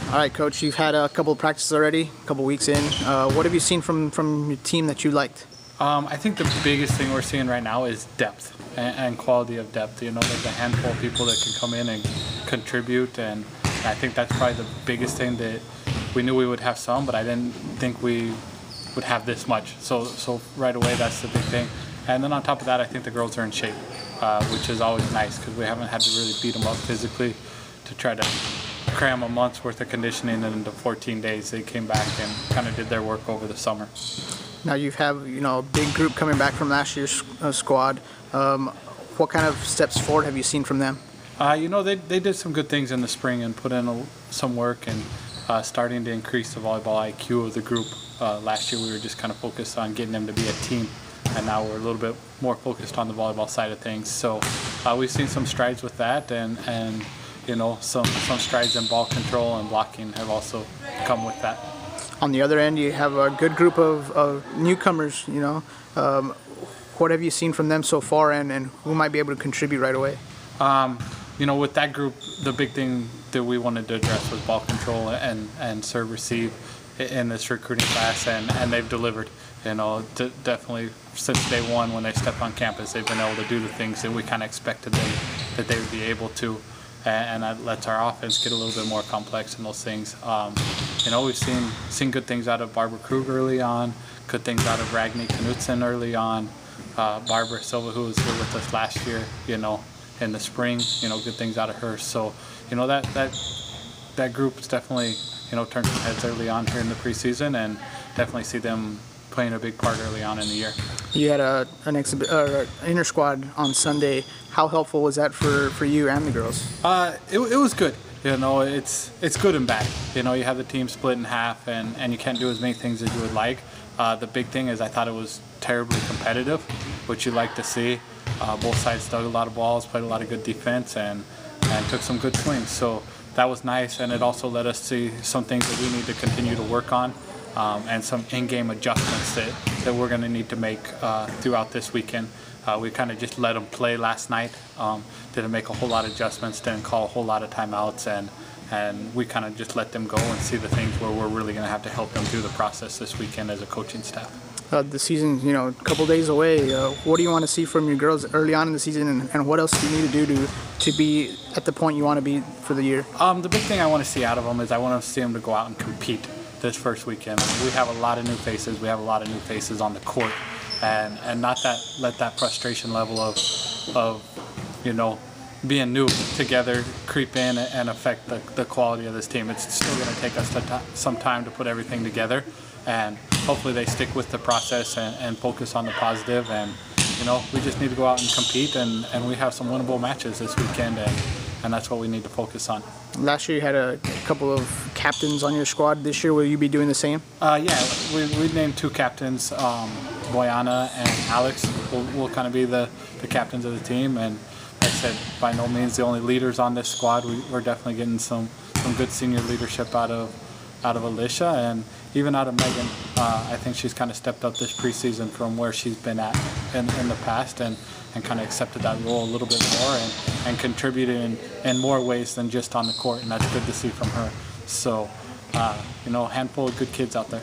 All right, Coach, you've had a couple of practices already, a couple weeks in. What have you seen from your team that you liked? I think the biggest thing we're seeing right now is depth and quality of depth. You know, there's a handful of people that can come in and contribute, and I think that's probably the biggest thing. That we knew we would have some, but I didn't think we would have this much. So right away, that's the big thing. And then on top of that, I think the girls are in shape, which is always nice because we haven't had to really beat them up physically to try to cram a month's worth of conditioning into 14 days. They came back and kind of did their work over the summer. Now you have a big group coming back from last year's squad. What kind of steps forward have you seen from them? They did some good things in the spring and put in some work and starting to increase the volleyball IQ of the group. Last year we were just kind of focused on getting them to be a team, and now we're a little bit more focused on the volleyball side of things. So we've seen some strides with that, and some strides in ball control and blocking have also come with that. On the other end, you have a good group of newcomers. What have you seen from them so far, and who might be able to contribute right away? With that group, the big thing that we wanted to address was ball control and serve receive in this recruiting class, and they've delivered. Definitely since day one when they stepped on campus, they've been able to do the things that we kind of expected that they would be able to. And that lets our offense get a little bit more complex in those things. We've seen good things out of Barbara Krug early on, good things out of Ragni Knutson early on, Barbara Silva, who was here with us last year, in the spring, good things out of her. So, that group is definitely, turned some heads early on here in the preseason, and definitely see them playing a big part early on in the year. You had an inter squad on Sunday. How helpful was that for you and the girls? It was good. It's good and bad. You have the team split in half, and you can't do as many things as you would like. The big thing is I thought it was terribly competitive, which you like to see. Both sides dug a lot of balls, played a lot of good defense, and took some good swings. So that was nice, and it also let us see some things that we need to continue to work on. And some in-game adjustments that we're going to need to make throughout this weekend. We kind of just let them play last night. Didn't make a whole lot of adjustments, didn't call a whole lot of timeouts, and we kind of just let them go and see the things where we're really going to have to help them through the process this weekend as a coaching staff. The season's a couple days away. What do you want to see from your girls early on in the season, and what else do you need to do to be at the point you want to be for the year? The big thing I want to see out of them is I want to see them to go out and compete this first weekend. We have a lot of new faces. We have a lot of new faces on the court, and not let that frustration level of being new together creep in and affect the quality of this team. It's still going to take us some time to put everything together, and hopefully they stick with the process and focus on the positive. And we just need to go out and compete, and we have some winnable matches this weekend, and that's what we need to focus on. Last year you had a couple of captains on your squad. This year will you be doing the same? Yeah, we named two captains, Boyana and Alex will kind of be the captains of the team, and like I said, by no means the only leaders on this squad. We're definitely getting some good senior leadership out of Alicia, and even out of Megan. I think she's kind of stepped up this preseason from where she's been at in the past, and kind of accepted that role a little bit more and contributed in more ways than just on the court, and that's good to see from her. So, a handful of good kids out there.